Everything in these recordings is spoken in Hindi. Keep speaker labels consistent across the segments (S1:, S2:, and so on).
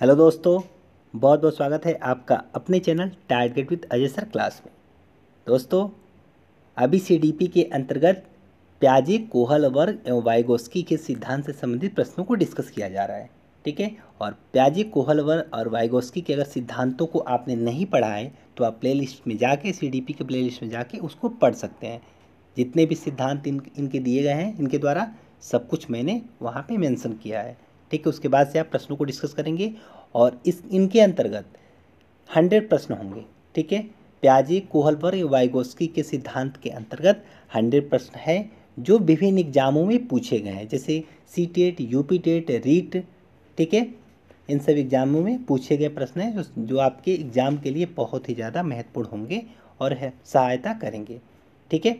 S1: हेलो दोस्तों, बहुत बहुत स्वागत है आपका अपने channel target with Ajay sir class में। दोस्तों, अभी सीडीपी के अंतर्गत प्याजे कोहल वर्ग एवं वाइगोस्की के सिद्धांत से संबंधित प्रश्नों को डिस्कस किया जा रहा है। ठीक है, और प्याजे कोहल वर्ग और वाइगोस्की के अगर सिद्धांतों को आपने नहीं पढ़ा है तो आप प्लेलिस्ट में जाके सीडीपी के प्लेलिस्ट में जाके उसको पढ़ सकते हैं। जितने भी सिद्धांत इनके दिए गए हैं, इनके द्वारा सब कुछ मैंने वहाँ पे मेंशन किया है। ठीक है, उसके बाद से आप प्रश्नों को डिस्कस करेंगे और इनके अंतर्गत 100 प्रश्न होंगे। ठीक है, प्याजे कोहलबर्ग वाइगोस्की के सिद्धांत के अंतर्गत 100 प्रश्न है जो विभिन्न एग्जामों में पूछे गए हैं, जैसे C TET, UP TET, REET. ठीक है, इन सब एग्जामों में पूछे गए प्रश्न हैं जो आपके एग्जाम के लिए बहुत ही ज़्यादा महत्वपूर्ण होंगे और सहायता करेंगे। ठीक है,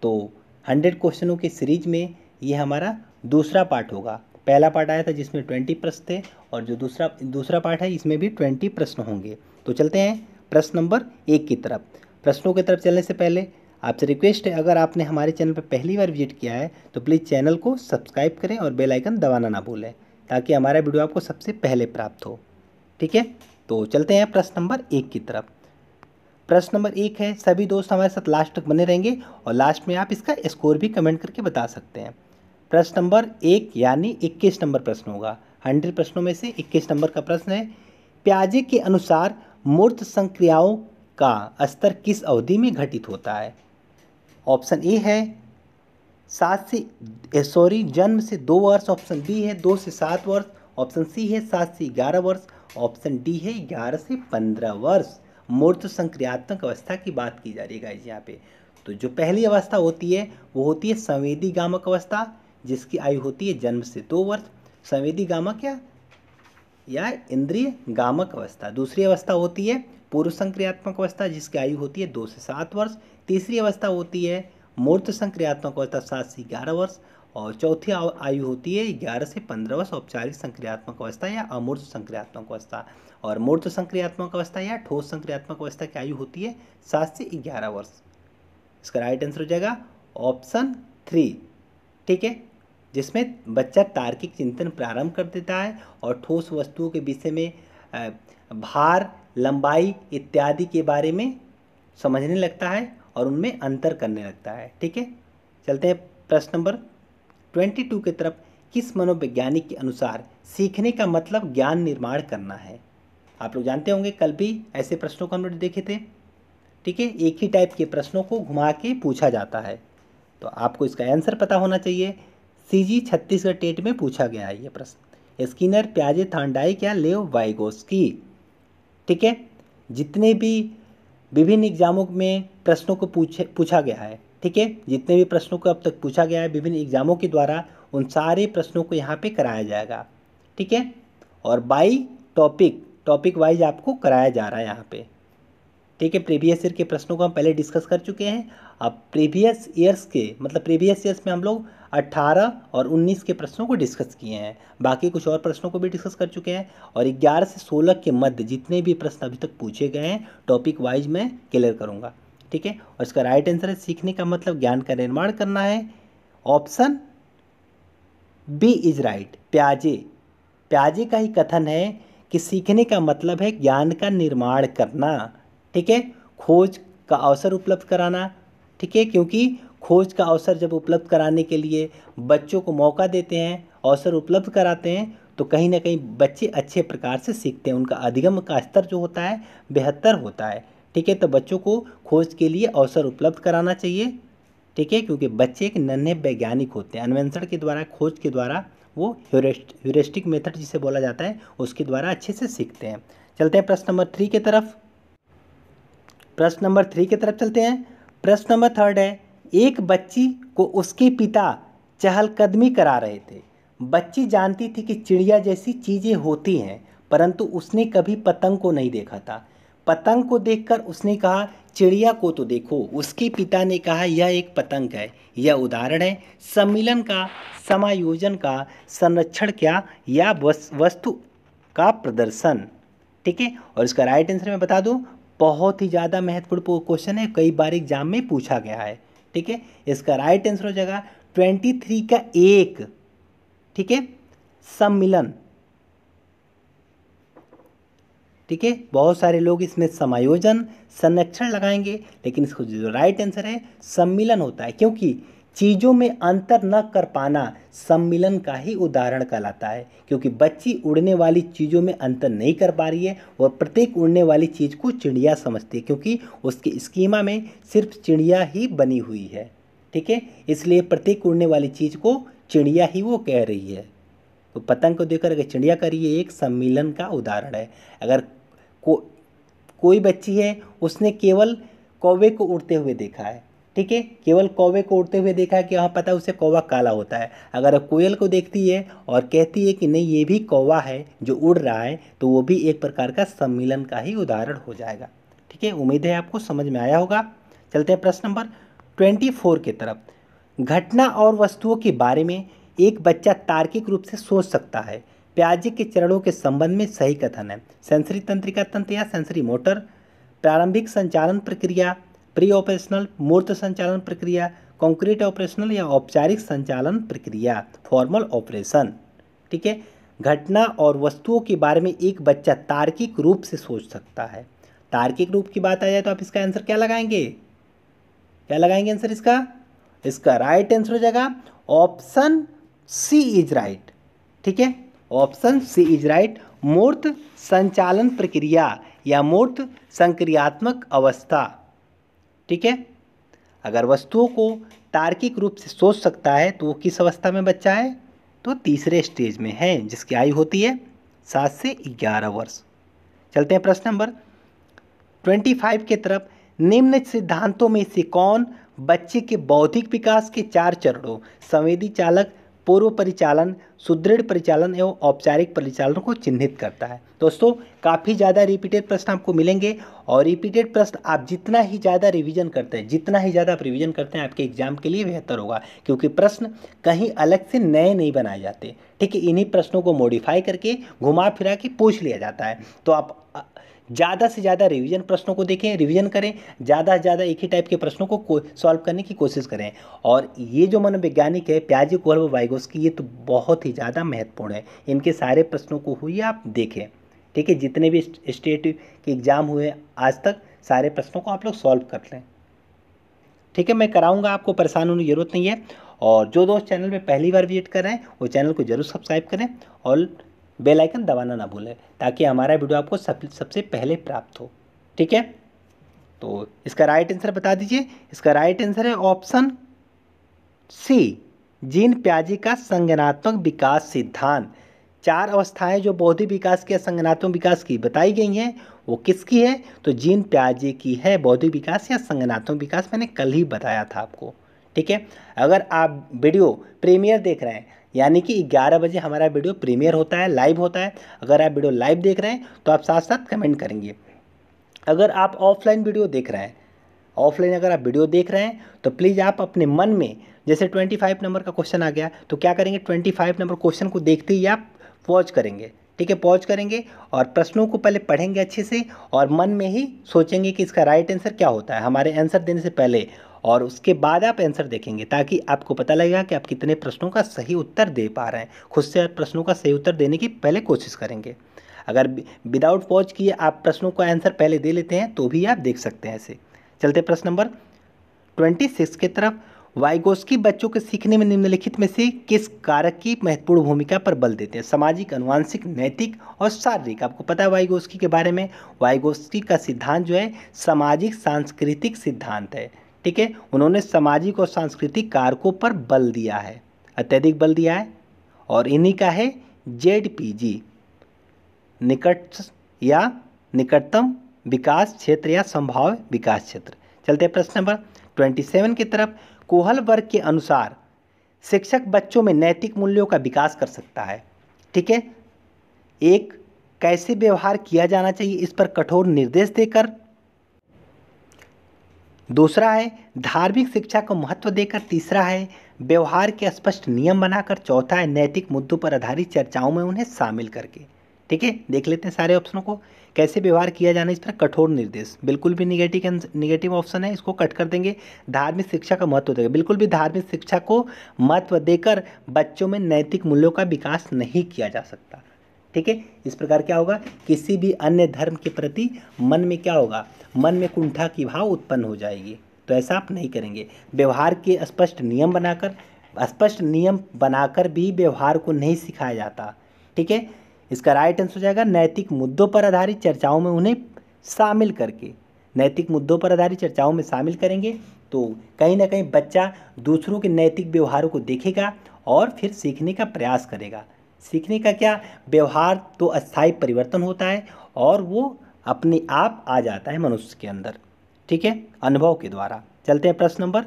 S1: तो 100 क्वेश्चनों की सीरीज में ये हमारा दूसरा पार्ट होगा। पहला पार्ट आया था जिसमें 20 प्रश्न थे और जो दूसरा पार्ट है इसमें भी 20 प्रश्न होंगे। तो चलते हैं प्रश्न नंबर 1 की तरफ। प्रश्नों की तरफ चलने से पहले आपसे रिक्वेस्ट है, अगर आपने हमारे चैनल पर पहली बार विजिट किया है तो प्लीज़ चैनल को सब्सक्राइब करें और बेल आइकन दबाना ना भूलें ताकि हमारा वीडियो आपको सबसे पहले प्राप्त हो। ठीक है, तो चलते हैं प्रश्न नंबर 1 की तरफ। प्रश्न नंबर 1 है, सभी दोस्त हमारे साथ लास्ट तक बने रहेंगे और लास्ट में आप इसका स्कोर भी कमेंट करके बता सकते हैं। प्रश्न नंबर 1 यानी 21 नंबर प्रश्न होगा। 100 प्रश्नों में से 21 नंबर का प्रश्न है, प्याजे के अनुसार मूर्त संक्रियाओं का स्तर किस अवधि में घटित होता है? ऑप्शन ए है जन्म से 2 वर्ष, ऑप्शन बी है 2 से 7 वर्ष, ऑप्शन सी है 7 से 11 वर्ष, ऑप्शन डी है 11 से 15 वर्ष। मूर्त संक्रियात्मक अवस्था की बात की जा रही है गाइस यहाँ पे। तो जो पहली अवस्था होती है वो होती है संवेदी गामक अवस्था, जिसकी आयु होती है जन्म से 2 वर्ष। संवेदी गामक या इंद्रिय गामक अवस्था। दूसरी अवस्था होती है पूर्व संक्रियात्मक अवस्था, जिसकी आयु होती है 2 से 7 वर्ष। तीसरी अवस्था होती है मूर्त संक्रियात्मक अवस्था 7 से 11 वर्ष। और चौथी आयु होती है 11 से 15 वर्ष, औपचारिक संक्रियात्मक अवस्था या अमूर्त संक्रियात्मक अवस्था। और मूर्त संक्रियात्मक अवस्था या ठोस संक्रियात्मक अवस्था की आयु होती है 7 से 11 वर्ष। इसका राइट आंसर हो जाएगा ऑप्शन 3। ठीक है, जिसमें बच्चा तार्किक चिंतन प्रारंभ कर देता है और ठोस वस्तुओं के विषय में भार, लंबाई इत्यादि के बारे में समझने लगता है और उनमें अंतर करने लगता है। ठीक है, चलते हैं प्रश्न नंबर 22 की तरफ। किस मनोवैज्ञानिक के अनुसार सीखने का मतलब ज्ञान निर्माण करना है? आप लोग जानते होंगे, कल भी ऐसे प्रश्नों को हम लोग देखे थे। ठीक है, एक ही टाइप के प्रश्नों को घुमा के पूछा जाता है, तो आपको इसका आंसर पता होना चाहिए। सीजी छत्तीसगढ़ टेट में पूछा गया है ये प्रश्न। स्किनर, प्याजे, थॉर्नडाइक या लेव वाइगोस्की। ठीक है, जितने भी विभिन्न एग्जामों में प्रश्नों को पूछा गया है, ठीक है, जितने भी प्रश्नों को अब तक पूछा गया है विभिन्न एग्जामों के द्वारा, उन सारे प्रश्नों को यहाँ पे कराया जाएगा। ठीक है, और बाई टॉपिक वाइज आपको कराया जा रहा है यहाँ पे। ठीक है, प्रीवियस ईयर के प्रश्नों को हम पहले डिस्कस कर चुके हैं। अब प्रीवियस ईयर्स में हम लोग 18 और 19 के प्रश्नों को डिस्कस किए हैं। बाकी कुछ और प्रश्नों को भी डिस्कस कर चुके हैं और 11 से 16 के मध्य जितने भी प्रश्न अभी तक पूछे गए हैं टॉपिक वाइज मैं क्लियर करूँगा। ठीक है, और इसका राइट आंसर है सीखने का मतलब ज्ञान का निर्माण करना है। Option B is right. प्याजे का ही कथन है कि सीखने का मतलब है ज्ञान का निर्माण करना। ठीक है, खोज का अवसर उपलब्ध कराना। ठीक है, क्योंकि खोज का अवसर जब उपलब्ध कराने के लिए बच्चों को मौका देते हैं, अवसर उपलब्ध कराते हैं, तो कहीं ना कहीं बच्चे अच्छे प्रकार से सीखते हैं, उनका अधिगम का स्तर जो होता है बेहतर होता है। ठीक है, तो बच्चों को खोज के लिए अवसर उपलब्ध कराना चाहिए। ठीक है, क्योंकि बच्चे एक नन्हे वैज्ञानिक होते हैं, अन्वेषण के द्वारा, खोज के द्वारा वो ह्यूरिस्टिक मेथड जिसे बोला जाता है उसके द्वारा अच्छे से सीखते हैं। चलते हैं प्रश्न नंबर 3 की तरफ। प्रश्न नंबर 3 की तरफ चलते हैं। प्रश्न नंबर 3 है, एक बच्ची को उसके पिता चहलकदमी करा रहे थे। बच्ची जानती थी कि चिड़िया जैसी चीज़ें होती हैं, परंतु उसने कभी पतंग को नहीं देखा था। पतंग को देखकर उसने कहा चिड़िया को तो देखो। उसके पिता ने कहा यह एक पतंग है। यह उदाहरण है सम्मिलन का, समायोजन का, संरक्षण क्या या वस्तु का प्रदर्शन। ठीक है, और इसका राइट आंसर मैं बता दूं, बहुत ही ज़्यादा महत्वपूर्ण क्वेश्चन है, कई बार एग्जाम में पूछा गया है। ठीक है, इसका राइट आंसर हो जाएगा 23 का 1। ठीक है, सम्मिलन। ठीक है, बहुत सारे लोग इसमें समायोजन, संरक्षण लगाएंगे, लेकिन इसको जो राइट आंसर है सम्मिलन होता है, क्योंकि चीज़ों में अंतर न कर पाना सम्मिलन का ही उदाहरण कहलाता है। क्योंकि बच्ची उड़ने वाली चीज़ों में अंतर नहीं कर पा रही है, वह प्रत्येक उड़ने वाली चीज़ को चिड़िया समझती है, क्योंकि उसके स्कीमा में सिर्फ चिड़िया ही बनी हुई है। ठीक है, इसलिए प्रत्येक उड़ने वाली चीज़ को चिड़िया ही वो कह रही है। तो पतंग को देखकर अगर चिड़िया करी, ये एक सम्मिलन का उदाहरण है। अगर कोई बच्ची है, उसने केवल कौवे को उड़ते हुए देखा है, ठीक है, केवल कौवे को उड़ते हुए देखा है कि हाँ पता है उसे कौवा काला होता है। अगर कोयल को देखती है और कहती है कि नहीं ये भी कौवा है जो उड़ रहा है, तो वो भी एक प्रकार का सम्मिलन का ही उदाहरण हो जाएगा। ठीक है, उम्मीद है आपको समझ में आया होगा। चलते हैं प्रश्न नंबर 24 की तरफ। घटना और वस्तुओं के बारे में एक बच्चा तार्किक रूप से सोच सकता है। प्याजे के चरणों के संबंध में सही कथन है। सेंसरी तंत्रिका तंत्र या सेंसरी मोटर, प्रारंभिक संचालन प्रक्रिया, प्री ऑपरेशनल मूर्त संचालन प्रक्रिया, कॉन्क्रीट ऑपरेशनल या औपचारिक संचालन प्रक्रिया, फॉर्मल ऑपरेशन। ठीक है, घटना और वस्तुओं के बारे में एक बच्चा तार्किक रूप से सोच सकता है। तार्किक रूप की बात आ जाए तो आप इसका आंसर क्या लगाएंगे? क्या लगाएंगे आंसर इसका? इसका राइट आंसर हो जाएगा ऑप्शन सी इज राइट। ठीक है, ऑप्शन सी इज राइट। मूर्त संचालन प्रक्रिया या मूर्त संक्रियात्मक अवस्था। ठीक है, अगर वस्तुओं को तार्किक रूप से सोच सकता है तो वो किस अवस्था में बच्चा है? तो तीसरे स्टेज में है, जिसकी आयु होती है 7 से 11 वर्ष। चलते हैं प्रश्न नंबर 25 की तरफ। निम्न सिद्धांतों में से कौन बच्चे के बौद्धिक विकास के 4 चरणों संवेदी चालक, पूर्व परिचालन, सुदृढ़ परिचालन एवं औपचारिक परिचालन को चिन्हित करता है? दोस्तों, काफ़ी ज़्यादा रिपीटेड प्रश्न आपको मिलेंगे, और रिपीटेड प्रश्न आप जितना ही ज़्यादा रिवीजन करते हैं, जितना ही ज़्यादा आप रिवीजन करते हैं, आपके एग्जाम के लिए बेहतर होगा, क्योंकि प्रश्न कहीं अलग से नए नहीं बनाए जाते। ठीक है, इन्हीं प्रश्नों को मॉडिफाई करके घुमा फिरा के पूछ लिया जाता है। तो आप ज़्यादा से ज़्यादा रिवीजन प्रश्नों को देखें, रिवीजन करें, ज़्यादा से ज़्यादा एक ही टाइप के प्रश्नों को सॉल्व करने की कोशिश करें। और ये जो मनोवैज्ञानिक है प्याजे, कोहलर, वाइगोस्की, ये तो बहुत ही ज़्यादा महत्वपूर्ण है। इनके सारे प्रश्नों को हुई आप देखें। ठीक है, जितने भी स्टेट के एग्ज़ाम हुए आज तक, सारे प्रश्नों को आप लोग सॉल्व कर लें। ठीक है, मैं कराऊंगा, आपको परेशान होने की ज़रूरत नहीं है। और जो दोस्त चैनल में पहली बार विजिट कर रहे हैं वो चैनल को जरूर सब्सक्राइब करें और बेल आइकन दबाना ना भूलें, ताकि हमारा वीडियो आपको सबसे पहले प्राप्त हो। ठीक है, तो इसका राइट आंसर बता दीजिए। इसका राइट आंसर है ऑप्शन सी, जीन प्याजे का संज्ञानात्मक विकास सिद्धांत। 4 अवस्थाएं जो बौद्धिक विकास की या संज्ञानात्मक विकास की बताई गई हैं, वो किसकी है? तो जीन प्याजे की है। बौद्धिक विकास या संज्ञानात्मक विकास मैंने कल ही बताया था आपको। ठीक है, अगर आप वीडियो प्रीमियर देख रहे हैं, यानी कि 11 बजे हमारा वीडियो प्रीमियर होता है, लाइव होता है। अगर आप वीडियो लाइव देख रहे हैं तो आप साथ साथ कमेंट करेंगे। अगर आप ऑफलाइन वीडियो देख रहे हैं, अगर आप वीडियो देख रहे हैं तो प्लीज़ आप अपने मन में, जैसे 25 नंबर का क्वेश्चन आ गया तो क्या करेंगे, 25 नंबर क्वेश्चन को देखते ही आप पॉज करेंगे। ठीक है, पॉज करेंगे और प्रश्नों को पहले पढ़ेंगे अच्छे से, और मन में ही सोचेंगे कि इसका राइट आंसर क्या होता है हमारे आंसर देने से पहले, और उसके बाद आप आंसर देखेंगे, ताकि आपको पता लगेगा कि आप कितने प्रश्नों का सही उत्तर दे पा रहे हैं। खुद से प्रश्नों का सही उत्तर देने की पहले कोशिश करेंगे। अगर विदाउट पॉज किए आप प्रश्नों का आंसर पहले दे लेते हैं तो भी आप देख सकते हैं ऐसे। चलते प्रश्न नंबर 26 की तरफ। वाइगोस्की बच्चों के सीखने में निम्नलिखित में से किस कारक की महत्वपूर्ण भूमिका पर बल देते हैं? सामाजिक, आनुवंशिक, नैतिक और शारीरिक। आपको पता है वाइगोस्की के बारे में, वाइगोस्की का सिद्धांत जो है सामाजिक सांस्कृतिक सिद्धांत है। ठीक है, उन्होंने सामाजिक और सांस्कृतिक कारकों पर बल दिया है, अत्यधिक बल दिया है, और इन्हीं का है ZPG, निकट या निकटतम विकास क्षेत्र या संभाव्य विकास क्षेत्र। चलते हैं प्रश्न नंबर 27 की तरफ। कोहल वर्ग के अनुसार शिक्षक बच्चों में नैतिक मूल्यों का विकास कर सकता है। ठीक है, एक, कैसे व्यवहार किया जाना चाहिए इस पर कठोर निर्देश देकर। दूसरा है धार्मिक शिक्षा को महत्व देकर। तीसरा है व्यवहार के स्पष्ट नियम बनाकर। चौथा है नैतिक मुद्दों पर आधारित चर्चाओं में उन्हें शामिल करके। ठीक है, देख लेते हैं सारे ऑप्शनों को। कैसे व्यवहार किया जाना इस पर कठोर निर्देश, बिल्कुल भी निगेटिव ऑप्शन है, इसको कट कर देंगे। धार्मिक शिक्षा का महत्व देकर, बिल्कुल भी धार्मिक शिक्षा को महत्व देकर बच्चों में नैतिक मूल्यों का विकास नहीं किया जा सकता। ठीक है। इस प्रकार क्या होगा, किसी भी अन्य धर्म के प्रति मन में क्या होगा, मन में कुंठा की भाव उत्पन्न हो जाएगी। तो ऐसा आप नहीं करेंगे। व्यवहार के स्पष्ट नियम बनाकर भी व्यवहार को नहीं सिखाया जाता, ठीक है। इसका राइट आंसर हो जाएगा नैतिक मुद्दों पर आधारित चर्चाओं में उन्हें शामिल करके। नैतिक मुद्दों पर आधारित चर्चाओं में शामिल करेंगे तो कहीं ना कहीं बच्चा दूसरों के नैतिक व्यवहारों को देखेगा और फिर सीखने का प्रयास करेगा। सीखने का क्या, व्यवहार तो अस्थायी परिवर्तन होता है और वो अपने आप आ जाता है मनुष्य के अंदर, ठीक है, अनुभव के द्वारा। चलते हैं प्रश्न नंबर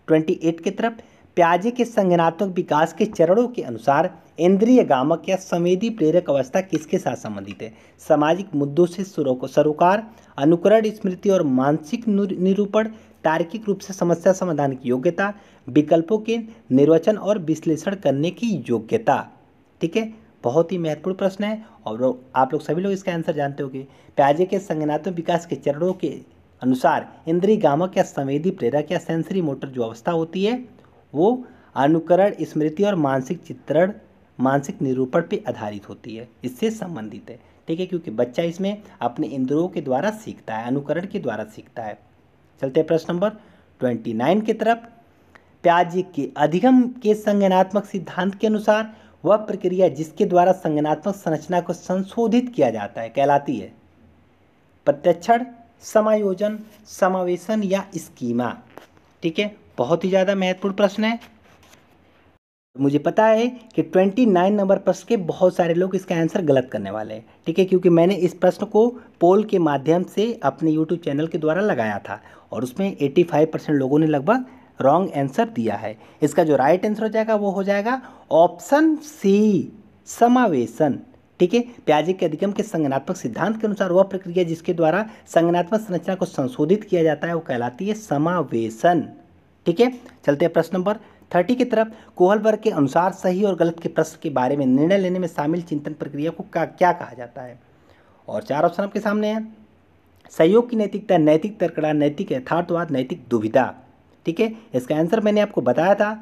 S1: 28 की तरफ। प्याजे के संज्ञानात्मक विकास के चरणों के अनुसार इंद्रिय गामक या संवेदी प्रेरक अवस्था किसके साथ संबंधित है? सामाजिक मुद्दों से सरोकार, अनुकरण, स्मृति और मानसिक निरूपण, तार्किक रूप से समस्या समाधान की योग्यता, विकल्पों के निर्वचन और विश्लेषण करने की योग्यता, ठीक है। बहुत ही महत्वपूर्ण प्रश्न है और आप लोग सभी लोग इसका आंसर जानते होंगे। प्याजे के संज्ञानात्मक विकास के चरणों के अनुसार इंद्रिय गामक या संवेदी प्रेरक या सेंसरी मोटर जो अवस्था होती है वो अनुकरण, स्मृति और मानसिक निरूपण पे आधारित होती है, इससे संबंधित है, ठीक है। क्योंकि बच्चा इसमें अपने इंद्रियों के द्वारा सीखता है, अनुकरण के द्वारा सीखता है। चलते हैं प्रश्न नंबर 29 की तरफ। प्याजे के अधिगम के संज्ञानात्मक सिद्धांत के अनुसार वह प्रक्रिया जिसके द्वारा संज्ञानात्मक संरचना को संशोधित किया जाता है कहलाती है प्रत्यक्षण, समायोजन, समावेशन या स्कीमा, ठीक है। बहुत ही ज़्यादा महत्वपूर्ण प्रश्न है। मुझे पता है कि 29 नंबर प्रश्न के बहुत सारे लोग इसका आंसर गलत करने वाले हैं, ठीक है, क्योंकि मैंने इस प्रश्न को पोल के माध्यम से अपने यूट्यूब चैनल के द्वारा लगाया था और उसमें 85% लोगों ने लगभग रॉन्ग आंसर दिया है। इसका जो राइट आंसर हो जाएगा वो हो जाएगा ऑप्शन सी, समावेशन, ठीक है। प्याजे के अधिगम के संज्ञानात्मक सिद्धांत के अनुसार वह प्रक्रिया जिसके द्वारा संज्ञानात्मक संरचना को संशोधित किया जाता है वो कहलाती है समावेशन, ठीक है। चलते हैं प्रश्न नंबर 30 की तरफ। कोहलबर्ग के अनुसार सही और गलत के प्रश्न के बारे में निर्णय लेने में शामिल चिंतन प्रक्रिया को क्या कहा जाता है? और 4 ऑप्शन आपके सामने हैं। सहयोग की नैतिकता, नैतिक तर्कड़ा, नैतिक यथार्थवाद, नैतिक दुविधा, ठीक है। इसका आंसर मैंने आपको बताया था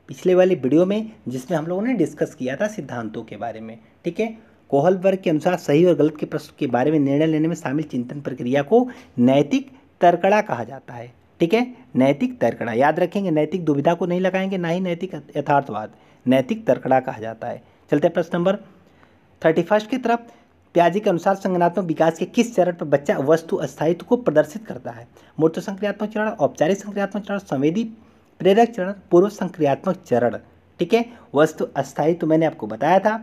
S1: पिछले वाली वीडियो में जिसमें हम लोगों ने डिस्कस किया था सिद्धांतों के बारे में, ठीक है। कोहलबर्ग के अनुसार सही और गलत के प्रश्न के बारे में निर्णय लेने में शामिल चिंतन प्रक्रिया को नैतिक तर्कड़ा कहा जाता है, ठीक है। नैतिक तर्कड़ा याद रखेंगे, नैतिक दुविधा को नहीं लगाएंगे, ना ही नैतिक यथार्थवाद, नैतिक तर्कड़ा कहा जाता है। चलते हैं प्रश्न नंबर 31 की तरफ। प्याजे के अनुसार संज्ञानात्मक विकास के किस चरण पर बच्चा वस्तु अस्थायित्व को प्रदर्शित करता है? मूर्त संक्रियात्मक चरण, औपचारिक संक्रियात्मक चरण, संवेदी प्रेरक चरण, पूर्व संक्रियात्मक चरण, ठीक है। वस्तु अस्थायित्व मैंने आपको बताया था,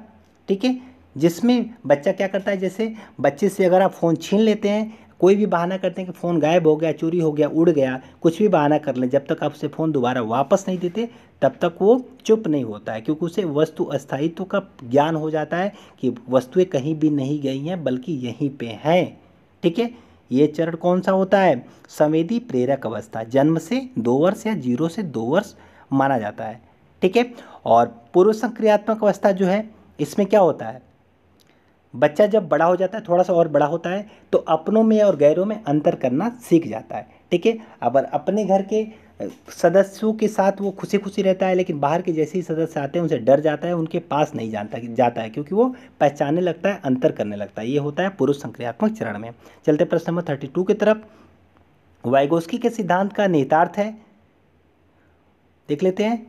S1: ठीक है, जिसमें बच्चा क्या करता है, जैसे बच्चे से अगर आप फ़ोन छीन लेते हैं, कोई भी बहाना करते हैं कि फ़ोन गायब हो गया, चोरी हो गया, उड़ गया, कुछ भी बहाना कर लें, जब तक आप उसे फ़ोन दोबारा वापस नहीं देते तब तक वो चुप नहीं होता है, क्योंकि उसे वस्तु अस्थायित्व का ज्ञान हो जाता है कि वस्तुएं कहीं भी नहीं गई हैं बल्कि यहीं पे हैं, ठीक है। ये चरण कौन सा होता है? संवेदी प्रेरक अवस्था, जन्म से 2 वर्ष या 0 से 2 वर्ष माना जाता है, ठीक है। और पूर्व संक्रियात्मक अवस्था जो है इसमें क्या होता है, बच्चा जब बड़ा हो जाता है, थोड़ा सा और बड़ा होता है तो अपनों में और गैरों में अंतर करना सीख जाता है, ठीक है। अब अपने घर के सदस्यों के साथ वो खुशी खुशी रहता है, लेकिन बाहर के जैसे ही सदस्य आते हैं उनसे डर जाता है, उनके पास नहीं जाता है क्योंकि वो पहचानने लगता है, अंतर करने लगता है। ये होता है पुरुष संक्रियात्मक चरण में। चलते प्रश्न नंबर 32 की तरफ। वाइगोस्की के सिद्धांत का निहितार्थ है, देख लेते हैं,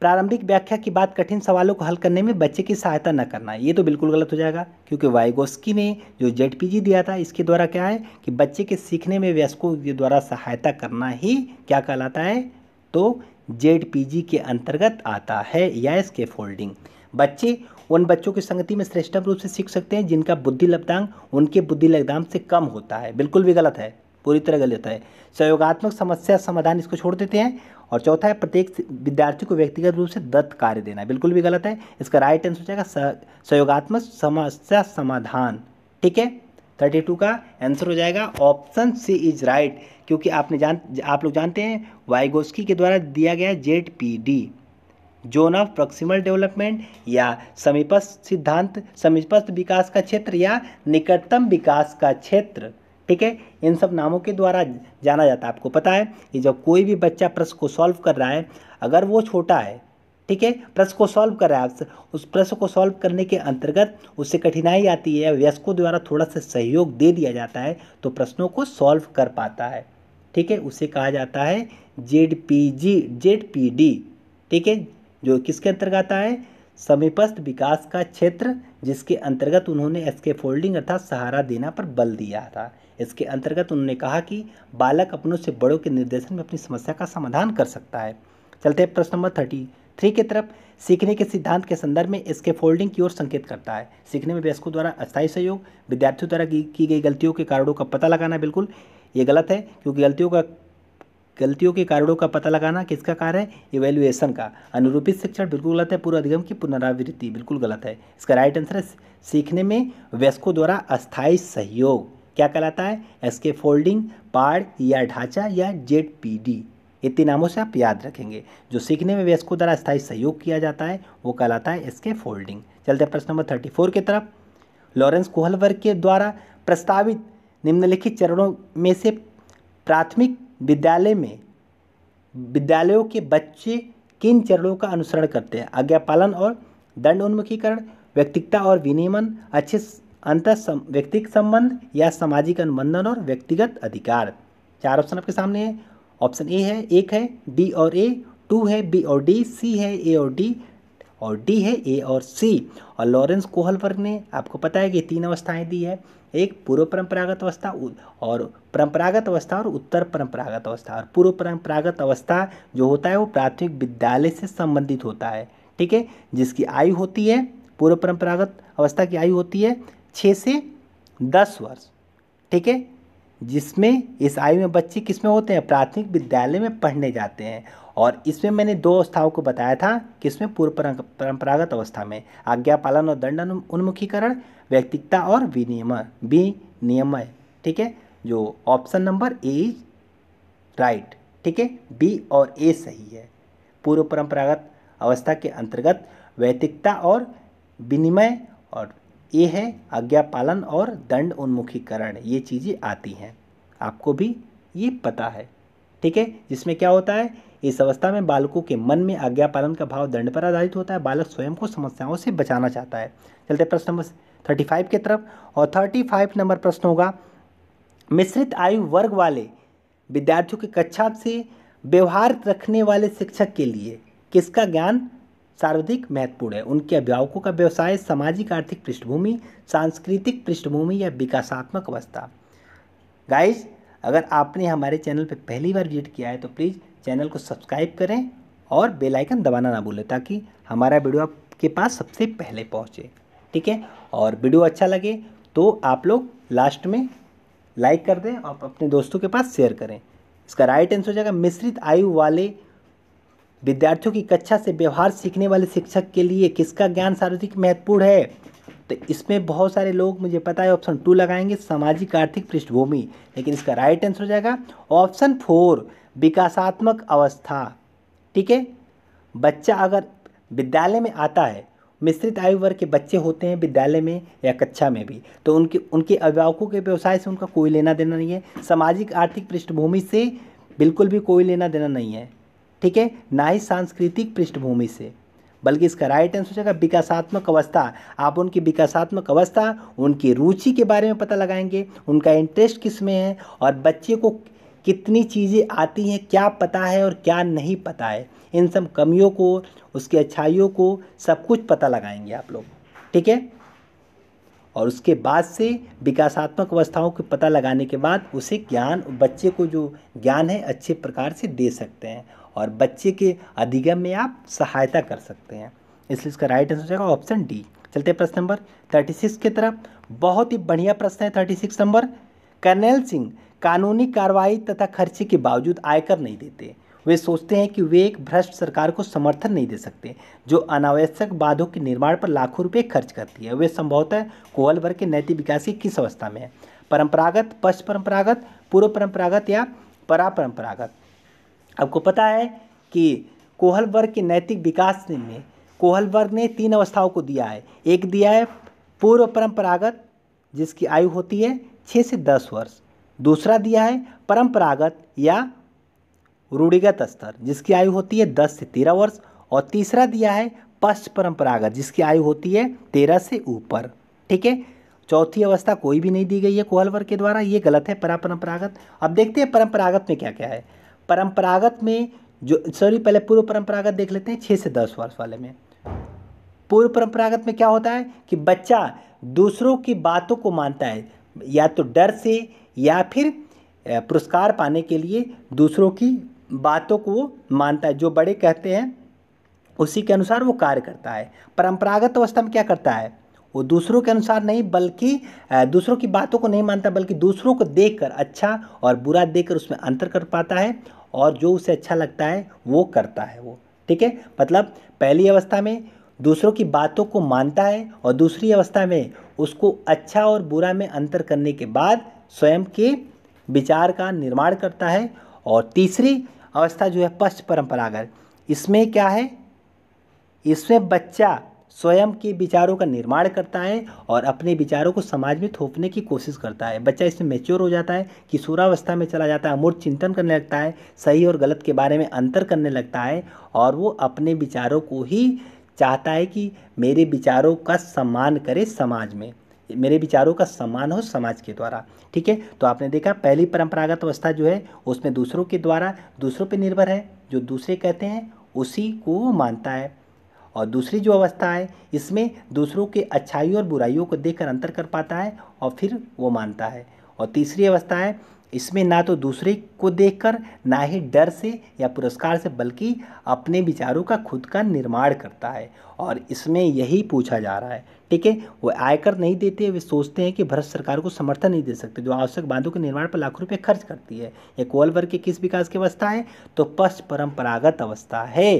S1: प्रारंभिक व्याख्या की बात कठिन सवालों को हल करने में बच्चे की सहायता न करना। ये तो बिल्कुल गलत हो जाएगा, क्योंकि वाइगोस्की ने जो ZPG दिया था इसके द्वारा क्या है कि बच्चे के सीखने में वयस्कों के द्वारा सहायता करना ही क्या कहलाता है, तो ZPG के अंतर्गत आता है, या स्कैफोल्डिंग। बच्चे उन बच्चों की संगति में श्रेष्ठ रूप से सीख सकते हैं जिनका बुद्धि लब्धांक उनके बुद्धि लब्धांक से कम होता है। बिल्कुल भी गलत है, पूरी तरह गलत है। सहयोगात्मक समस्या समाधान, इसको छोड़ देते हैं। और चौथा है प्रत्येक विद्यार्थी को व्यक्तिगत रूप से दत्त कार्य देना, बिल्कुल भी गलत है। इसका राइट आंसर हो जाएगा सहयोगात्मक समस्या समाधान, ठीक है। 32 का आंसर हो जाएगा ऑप्शन सी इज राइट, क्योंकि आप लोग जानते हैं वाइगोस्की के द्वारा दिया गया ZPD, zone of proximal development, या समीपस्थ सिद्धांत, समीपस्थ विकास का क्षेत्र या निकटतम विकास का क्षेत्र, ठीक है। इन सब नामों के द्वारा जाना जाता है। आपको पता है कि जब कोई भी बच्चा प्रश्न को सॉल्व कर रहा है, अगर वो छोटा है ठीक है, प्रश्न को सॉल्व कर रहा है आपसे, उस प्रश्न को सॉल्व करने के अंतर्गत उससे कठिनाई आती है, वयस्कों द्वारा थोड़ा सा सहयोग दे दिया जाता है तो प्रश्नों को सॉल्व कर पाता है। ठीक है, उसे कहा जाता है जेडपीडी। ठीक है, जो किसके अंतर्गत आता है, समीपस्थ विकास का क्षेत्र, जिसके अंतर्गत उन्होंने स्कैफोल्डिंग अर्थात सहारा देना पर बल दिया था। इसके अंतर्गत उन्होंने कहा कि बालक अपनों से बड़ों के निर्देशन में अपनी समस्या का समाधान कर सकता है। चलते हैं प्रश्न नंबर 33 की तरफ। सीखने के सिद्धांत के संदर्भ में स्कैफोल्डिंग की ओर संकेत करता है। सीखने में वयस्कों द्वारा अस्थायी सहयोग, विद्यार्थियों द्वारा की गई गलतियों के कारणों का पता लगाना, बिल्कुल ये गलत है, क्योंकि गलतियों के कारणों का पता लगाना किसका कार्य है, इवेल्युएशन का। अनुरूपित शिक्षण बिल्कुल गलत है। पूर्व अधिगम की पुनरावृत्ति बिल्कुल गलत है। इसका राइट आंसर है सीखने में वयस्कों द्वारा अस्थायी सहयोग क्या कहलाता है, स्कैफोल्डिंग, पाड़ या ढांचा या जेडपीडी। ये तीन नामों से आप याद रखेंगे। जो सीखने में वयस्कों द्वारा अस्थायी सहयोग किया जाता है वो कहलाता है स्कैफोल्डिंग। चलते हैं प्रश्न नंबर 34 की तरफ। लॉरेंस कोहलबर्ग के द्वारा प्रस्तावित निम्नलिखित चरणों में से प्राथमिक विद्यालयों के बच्चे किन चरणों का अनुसरण करते हैं, आज्ञा पालन और दंड उन्मुखीकरण, व्यक्तिगता और विनियमन, अच्छे व्यक्तिगत संबंध या सामाजिक अनुबंधन और व्यक्तिगत अधिकार। चार ऑप्शन आपके सामने है। ऑप्शन ए है, एक है, बी और ए, 2 है, बी और डी, सी है, ए और डी, और डी है ए और सी। और लॉरेंस कोहलबर्ग ने आपको पता है कि तीन अवस्थाएं दी है, एक पूर्व परंपरागत अवस्था और परंपरागत अवस्था और उत्तर परंपरागत अवस्था। और पूर्व परंपरागत अवस्था जो होता है वो प्राथमिक विद्यालय से संबंधित होता है। ठीक है, जिसकी आयु होती है, पूर्व परंपरागत अवस्था की आयु होती है 6 से 10 वर्ष। ठीक है, जिसमें इस आयु में बच्चे किसमें होते हैं, प्राथमिक विद्यालय में पढ़ने जाते हैं। और इसमें मैंने दो अवस्थाओं को बताया था, किसमें, पूर्व परंपरागत अवस्था में आज्ञा पालन और दंड उन्मुखीकरण, व्यक्तिगता और विनियमन। ठीक है, जो option number A is right. ठीक है, बी और ए सही है। पूर्व परंपरागत अवस्था के अंतर्गत व्यक्तिगता और विनिमय, और ये है आज्ञा पालन और दंड उन्मुखीकरण, ये चीज़ें आती हैं, आपको भी ये पता है। ठीक है, जिसमें क्या होता है, इस अवस्था में बालकों के मन में आज्ञा पालन का भाव दंड पर आधारित होता है। बालक स्वयं को समस्याओं से बचाना चाहता है। चलते प्रश्न नंबर 35 की तरफ। और 35 नंबर प्रश्न होगा, मिश्रित आयु वर्ग वाले विद्यार्थियों की कक्षा से व्यवहार रखने वाले शिक्षक के लिए किसका ज्ञान सर्वाधिक महत्वपूर्ण है, उनके अभिभावकों का व्यवसाय, सामाजिक आर्थिक पृष्ठभूमि, सांस्कृतिक पृष्ठभूमि या विकासात्मक अवस्था। गाइस, अगर आपने हमारे चैनल पर पहली बार विजिट किया है तो प्लीज़ चैनल को सब्सक्राइब करें और बेल आइकन दबाना ना भूलें, ताकि हमारा वीडियो आपके पास सबसे पहले पहुंचे। ठीक है, और वीडियो अच्छा लगे तो आप लोग लास्ट में लाइक कर दें और अपने दोस्तों के पास शेयर करें। इसका राइट आंसर हो जाएगा मिश्रित आयु वाले विद्यार्थियों की कक्षा से व्यवहार सीखने वाले शिक्षक के लिए किसका ज्ञान सर्वाधिक महत्वपूर्ण है। तो इसमें बहुत सारे लोग मुझे पता है ऑप्शन 2 लगाएंगे, सामाजिक आर्थिक पृष्ठभूमि, लेकिन इसका राइट आंसर हो जाएगा ऑप्शन 4, विकासात्मक अवस्था। ठीक है, बच्चा अगर विद्यालय में आता है, मिश्रित आयु वर्ग के बच्चे होते हैं विद्यालय में या कक्षा में भी, तो उनके अभिभावकों के व्यवसाय से उनका कोई लेना देना नहीं है, सामाजिक आर्थिक पृष्ठभूमि से बिल्कुल भी कोई लेना देना नहीं है। ठीक है, ना ही सांस्कृतिक पृष्ठभूमि से, बल्कि इसका राइट आंसर हो जाएगा विकासात्मक अवस्था। आप उनकी विकासात्मक अवस्था, उनकी रुचि के बारे में पता लगाएंगे, उनका इंटरेस्ट किस में है और बच्चे को कितनी चीज़ें आती हैं, क्या पता है और क्या नहीं पता है, इन सब कमियों को, उसकी अच्छाइयों को, सब कुछ पता लगाएंगे आप लोग। ठीक है, और उसके बाद से विकासात्मक अवस्थाओं को पता लगाने के बाद उसे ज्ञान, बच्चे को जो ज्ञान है अच्छे प्रकार से दे सकते हैं और बच्चे के अधिगम में आप सहायता कर सकते हैं। इसलिए इसका राइट आंसर हो जाएगा ऑप्शन डी। चलते हैं प्रश्न नंबर 36 की तरफ। बहुत ही बढ़िया प्रश्न है 36 नंबर। कर्नल सिंह कानूनी कार्रवाई तथा खर्चे के बावजूद आयकर नहीं देते। वे सोचते हैं कि वे एक भ्रष्ट सरकार को समर्थन नहीं दे सकते जो अनावश्यक बाधों के निर्माण पर लाखों रुपए खर्च करती है। वे संभवतः कोहलबर्ग के नैतिक विकास की किस अवस्था में है, परंपरागत, पश्च परंपरागत, पूर्व परंपरागत या परापरंपरागत। आपको पता है कि कोहलबर्ग के नैतिक विकास में कोहलबर्ग ने 3 अवस्थाओं को दिया है। एक दिया है पूर्व परंपरागत जिसकी आयु होती है 6 से 10 वर्ष। दूसरा दिया है परंपरागत या रूढ़िगत स्तर जिसकी आयु होती है 10 से 13 वर्ष। और तीसरा दिया है पश्च परंपरागत, जिसकी आयु होती है 13 से ऊपर। ठीक है, चौथी अवस्था कोई भी नहीं दी गई है कोहल वर्ग के द्वारा, ये गलत है परंपरागत। अब देखते हैं परंपरागत में क्या क्या है। परंपरागत में पहले पूर्व परंपरागत देख लेते हैं 6 से 10 वर्ष वाले में। पूर्व परंपरागत में क्या होता है कि बच्चा दूसरों की बातों को मानता है, या तो डर से या फिर पुरस्कार पाने के लिए दूसरों की बातों को मानता है, जो बड़े कहते हैं उसी के अनुसार वो कार्य करता है। परंपरागत अवस्था में क्या करता है, वो दूसरों के अनुसार नहीं, बल्कि दूसरों की बातों को नहीं मानता, बल्कि दूसरों को देखकर, अच्छा और बुरा देखकर उसमें अंतर कर पाता है, और जो उसे अच्छा लगता है वो करता है वो। ठीक है, मतलब पहली अवस्था में दूसरों की बातों को मानता है, और दूसरी अवस्था में उसको अच्छा और बुरा में अंतर करने के बाद स्वयं के विचार का निर्माण करता है। और तीसरी अवस्था जो है पश्च परंपरागत, इसमें क्या है, इसमें बच्चा स्वयं के विचारों का निर्माण करता है और अपने विचारों को समाज में थोपने की कोशिश करता है। बच्चा इसमें मैच्योर हो जाता है, किशोरावस्था में चला जाता है, अमूर्त चिंतन करने लगता है, सही और गलत के बारे में अंतर करने लगता है, और वो अपने विचारों को ही चाहता है कि मेरे विचारों का सम्मान करे समाज में, मेरे विचारों का सम्मान हो समाज के द्वारा। ठीक है, तो आपने देखा पहली परंपरागत अवस्था जो है उसमें दूसरों के द्वारा, दूसरों पर निर्भर है, जो दूसरे कहते हैं उसी को वो मानता है। और दूसरी जो अवस्था है इसमें दूसरों के अच्छाई और बुराइयों को देखकर अंतर कर पाता है और फिर वो मानता है। और तीसरी अवस्था है इसमें ना तो दूसरे को देखकर, ना ही डर से या पुरस्कार से, बल्कि अपने विचारों का खुद का निर्माण करता है। और इसमें यही पूछा जा रहा है। ठीक है, वो आयकर नहीं देते, वे सोचते हैं कि भारत सरकार को समर्थन नहीं दे सकते, जो आवश्यक बांधों के निर्माण पर लाखों रुपये खर्च करती है। ये कोहल वर्ग के किस विकास की अवस्था है, तो पश्च परंपरागत अवस्था है।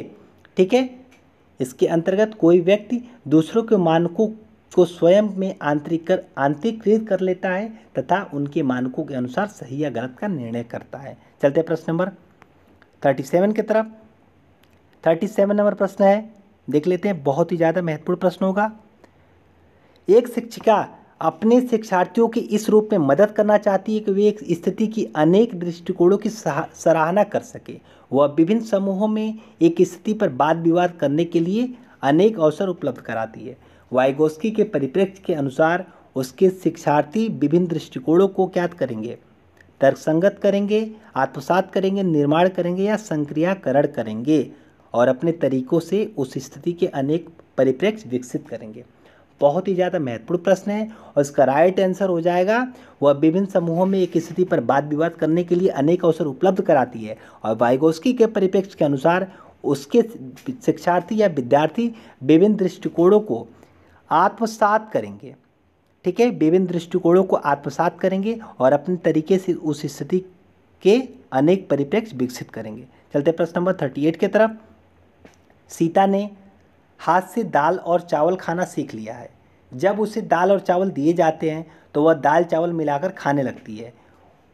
S1: ठीक है, इसके अंतर्गत कोई व्यक्ति दूसरों के मानकों को स्वयं में आंतरिकृत कर लेता है तथा उनके मानकों के अनुसार सही या गलत का निर्णय करता है। चलते हैं प्रश्न नंबर 37 की तरफ। 37 नंबर प्रश्न है, देख लेते हैं, बहुत ही ज़्यादा महत्वपूर्ण प्रश्न होगा। एक शिक्षिका अपने शिक्षार्थियों की इस रूप में मदद करना चाहती है कि वे एक स्थिति की अनेक दृष्टिकोणों की सराहना कर सके। वह विभिन्न समूहों में एक स्थिति पर वाद विवाद करने के लिए अनेक अवसर उपलब्ध कराती है। वाइगोस्की के परिप्रेक्ष्य के अनुसार उसके शिक्षार्थी विभिन्न दृष्टिकोणों को क्या करेंगे, तर्कसंगत करेंगे, आत्मसात करेंगे, निर्माण करेंगे या संक्रियाकरण करेंगे, और अपने तरीकों से उस स्थिति के अनेक परिप्रेक्ष्य विकसित करेंगे। बहुत ही ज़्यादा महत्वपूर्ण प्रश्न है, और इसका राइट आंसर हो जाएगा वह विभिन्न समूहों में एक स्थिति पर वाद विवाद करने के लिए अनेक अवसर उपलब्ध कराती है, और वाइगोस्की के परिप्रेक्ष्य के अनुसार उसके शिक्षार्थी या विद्यार्थी विभिन्न दृष्टिकोणों को आत्मसात करेंगे। ठीक है, विभिन्न दृष्टिकोणों को आत्मसात करेंगे और अपने तरीके से उस स्थिति के अनेक परिप्रेक्ष्य विकसित करेंगे। चलते प्रश्न नंबर 38 की तरफ। सीता ने हाथ से दाल और चावल खाना सीख लिया है। जब उसे दाल और चावल दिए जाते हैं तो वह दाल चावल मिलाकर खाने लगती है।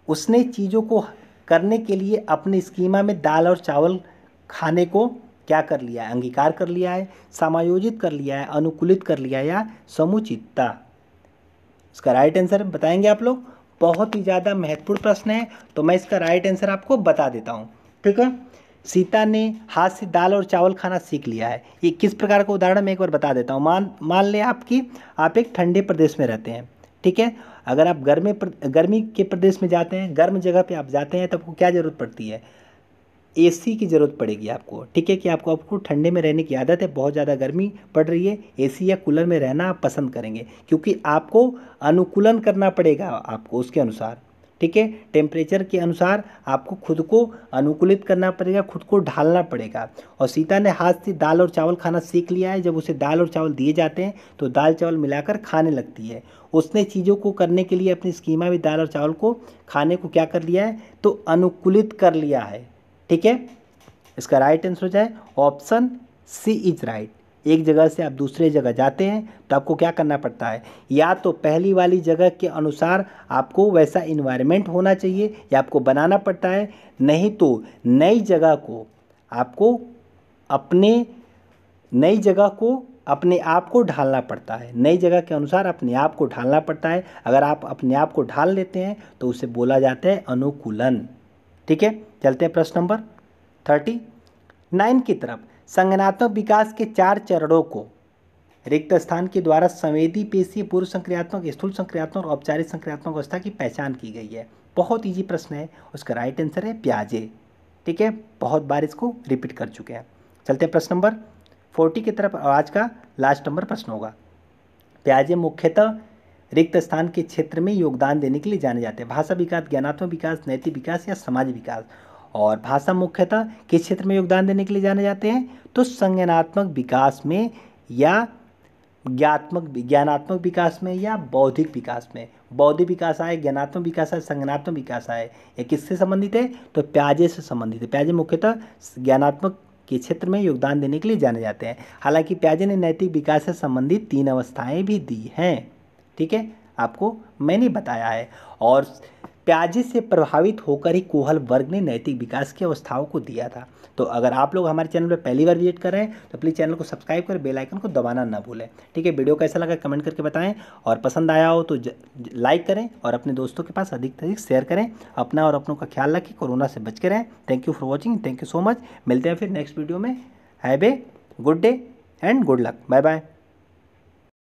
S1: उसने चीज़ों को करने के लिए अपने स्कीमा में दाल और चावल खाने को क्या कर लिया है, अंगीकार कर लिया है, समायोजित कर लिया है, अनुकूलित कर लिया है, या समुचितता। इसका राइट आंसर बताएंगे आप लोग। बहुत ही ज़्यादा महत्वपूर्ण प्रश्न है, तो मैं इसका राइट आंसर आपको बता देता हूँ। ठीक है, सीता ने हाथ से दाल और चावल खाना सीख लिया है। ये किस प्रकार का उदाहरण मैं एक बार बता देता हूँ। मान लें आप एक ठंडे प्रदेश में रहते हैं। ठीक है, अगर आप गर्मी के प्रदेश में जाते हैं, गर्म जगह पे आप जाते हैं, तो आपको क्या ज़रूरत पड़ती है, एसी की ज़रूरत पड़ेगी आपको। ठीक है, कि आपको ठंडे में रहने की आदत है, बहुत ज़्यादा गर्मी पड़ रही है, एसी या कूलर में रहना आप पसंद करेंगे, क्योंकि आपको अनुकूलन करना पड़ेगा आपको उसके अनुसार। ठीक है, टेम्परेचर के अनुसार आपको खुद को अनुकूलित करना पड़ेगा, खुद को ढालना पड़ेगा। और सीता ने हाथ से दाल और चावल खाना सीख लिया है। जब उसे दाल और चावल दिए जाते हैं तो दाल चावल मिलाकर खाने लगती है। उसने चीज़ों को करने के लिए अपनी स्कीमा में दाल और चावल को खाने को क्या कर लिया है, तो अनुकूलित कर लिया है। ठीक है, इसका राइट आंसर हो जाए ऑप्शन सी इज राइट। एक जगह से आप दूसरे जगह जाते हैं तो आपको क्या करना पड़ता है, या तो पहली वाली जगह के अनुसार आपको वैसा इन्वायरमेंट होना चाहिए या आपको बनाना पड़ता है, नहीं तो नई जगह को अपने आप को ढालना पड़ता है। नई जगह के अनुसार अपने आप को ढालना पड़ता है। अगर आप अपने आप को ढाल लेते हैं तो उसे बोला जाता है अनुकूलन। ठीक है, चलते हैं प्रश्न नंबर 39 की तरफ। संज्ञानात्मक विकास के 4 चरणों को रिक्त स्थान के द्वारा संवेदी, पेशीय, पूर्व संक्रियात्मक, स्थूल संक्रियात्मक और औपचारिक संक्रियात्मक अवस्था की पहचान की गई है। बहुत इजी प्रश्न है, उसका राइट आंसर है प्याजे। ठीक है, बहुत बार इसको रिपीट कर चुके हैं। चलते हैं प्रश्न नंबर 40 की तरफ। आज का लास्ट नंबर प्रश्न होगा। प्याजे मुख्यतः रिक्त स्थान के क्षेत्र में योगदान देने के लिए जाने जाते हैं। भाषा विकास, ज्ञानात्मक विकास, नैतिक विकास या समाज विकास। और भाषा मुख्यतः किस क्षेत्र में योगदान देने के लिए जाने जाते हैं? तो संज्ञानात्मक विकास में या ज्ञानात्मक विकास में या बौद्धिक विकास में। बौद्धिक विकास आए, ज्ञानात्मक विकास आए, संज्ञानात्मक विकास आए, ये किससे संबंधित है? तो प्याजे से संबंधित है। प्याजे मुख्यतः ज्ञानात्मक के क्षेत्र में योगदान देने के लिए जाने जाते हैं। हालांकि प्याजे ने नैतिक विकास से संबंधित 3 अवस्थाएं भी दी हैं। ठीक है, आपको मैंने बताया है। और प्याजे से प्रभावित होकर ही कोहल वर्ग ने नैतिक विकास की अवस्थाओं को दिया था। तो अगर आप लोग हमारे चैनल पर पहली बार विजिट कर रहे हैं तो प्लीज़ चैनल को सब्सक्राइब करें, बेल आइकन को दबाना ना भूलें। ठीक है, वीडियो कैसा लगा कमेंट करके बताएं, और पसंद आया हो तो लाइक करें और अपने दोस्तों के पास अधिक से अधिक शेयर करें। अपना और अपनों का ख्याल रखें, कोरोना से बच के रहें। Thank you for watching, thank you so much. मिलते हैं फिर नेक्स्ट वीडियो में। Have a good day and good luck. Bye bye.